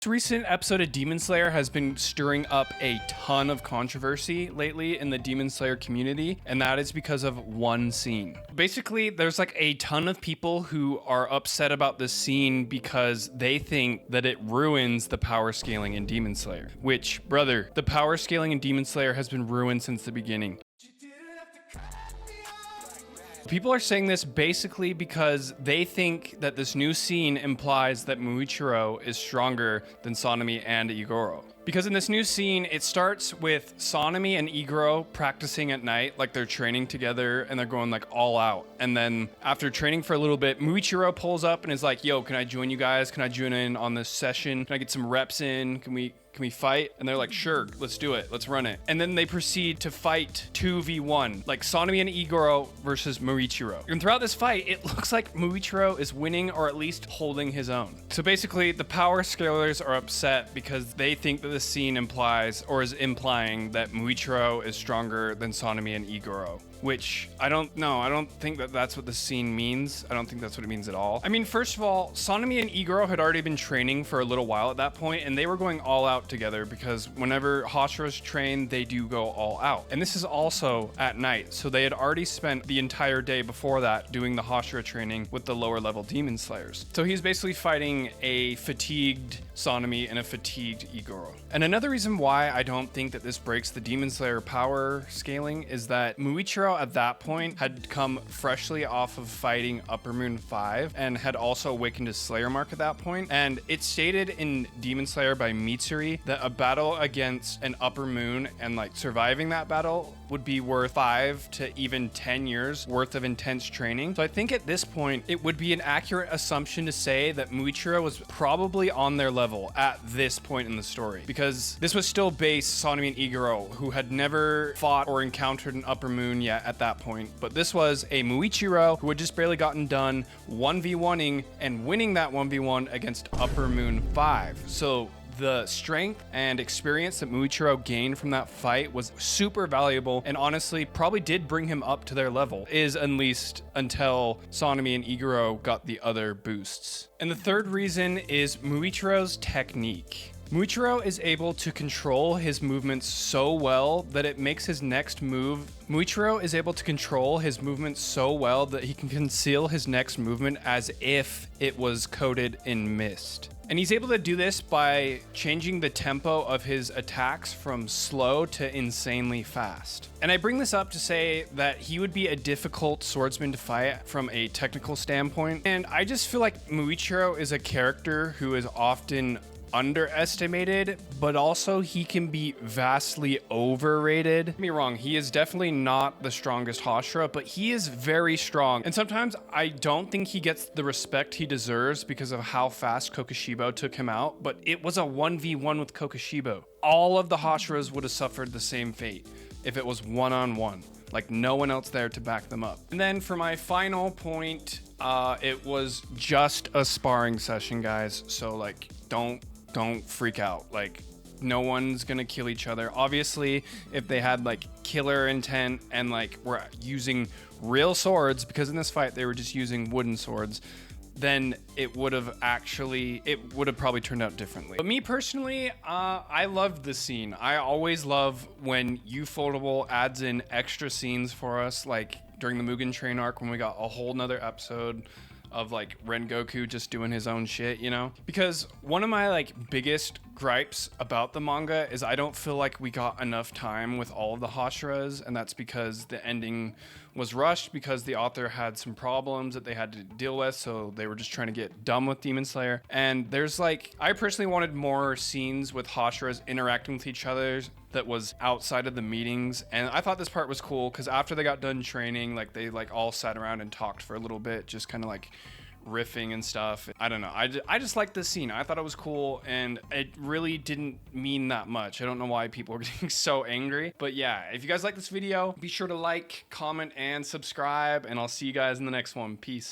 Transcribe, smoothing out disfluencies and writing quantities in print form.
This recent episode of Demon Slayer has been stirring up a ton of controversy lately in the Demon Slayer community, and that is because of one scene. Basically, there's like a ton of people who are upset about this scene because they think that it ruins the power scaling in Demon Slayer. Which, brother, the power scaling in Demon Slayer has been ruined since the beginning. People are saying this basically because they think that this new scene implies that Muichiro is stronger than Sanemi and Igoro. Because in this new scene, it starts with Sanemi and Igoro practicing at night, like they're training together and they're going like all out. And then after training for a little bit, Muichiro pulls up and is like, yo, can I join you guys? Can I join in on this session? Can I get some reps in? Can we fight? And they're like, sure, let's do it. Let's run it. And then they proceed to fight 2v1, like Sanemi and Igoro versus Muichiro. And throughout this fight, it looks like Muichiro is winning or at least holding his own. So basically, the power scalers are upset because they think that the scene implies or is implying that Muichiro is stronger than Sanemi and Igoro. Which, I don't know. I don't think that that's what the scene means. I don't think that's what it means at all. I mean, first of all, Sanemi and Igoro had already been training for a little while at that point, and they were going all out together because whenever Hashira's train, they do go all out. And this is also at night, so they had already spent the entire day before that doing the Hashira training with the lower level Demon Slayers. So he's basically fighting a fatigued Sanemi and a fatigued Igoro. And another reason why I don't think that this breaks the Demon Slayer power scaling is that Muichiro at that point had come freshly off of fighting Upper Moon 5 and had also awakened his Slayer mark at that point. And it's stated in Demon Slayer by Mitsuri that a battle against an Upper Moon and like surviving that battle would be worth 5 to even 10 years worth of intense training. So I think at this point, it would be an accurate assumption to say that Muichiro was probably on their level at this point in the story, because this was still based Sanemi and Igoro, who had never fought or encountered an Upper Moon yet at that point. But this was a Muichiro who had just barely gotten done 1v1ing and winning that 1v1 against Upper Moon 5. So the strength and experience that Muichiro gained from that fight was super valuable and honestly probably did bring him up to their level, at least until Sanemi and Igoro got the other boosts. And the third reason is Muichiro's technique. Muichiro is able to control his movements so well that it makes his next move. Muichiro is able to control his movements so well that he can conceal his next movement as if it was coated in mist. And he's able to do this by changing the tempo of his attacks from slow to insanely fast. And I bring this up to say that he would be a difficult swordsman to fight from a technical standpoint. And I just feel like Muichiro is a character who is often underestimated, but also he can be vastly overrated. Don't get me wrong, he is definitely not the strongest Hashira, but he is very strong. And sometimes I don't think he gets the respect he deserves because of how fast Kokushibo took him out, but it was a 1v1 with Kokushibo. All of the Hashiras would have suffered the same fate if it was one-on-one, like no one else there to back them up. And then for my final point, it was just a sparring session, guys. So like, don't freak out. Like, no one's gonna kill each other. Obviously, if they had like killer intent and like were using real swords, because in this fight they were just using wooden swords, then it would have probably turned out differently. But me personally, I loved the scene. I always love when Ufotable adds in extra scenes for us, like during the Mugen Train arc when we got a whole nother episode of like Rengoku just doing his own shit, you know? Because one of my like biggest gripes about the manga is I don't feel like we got enough time with all of the Hashiras, and that's because the ending was rushed because the author had some problems that they had to deal with, so they were just trying to get done with Demon Slayer. And there's like, I personally wanted more scenes with Hashiras interacting with each other that was outside of the meetings, and I thought this part was cool because after they got done training, like they like all sat around and talked for a little bit, just kind of like riffing and stuff. I don't know, I just liked this scene. I thought it was cool, and it really didn't mean that much. I don't know why people are getting so angry, but yeah, if you guys like this video, be sure to like, comment, and subscribe, and I'll see you guys in the next one. Peace.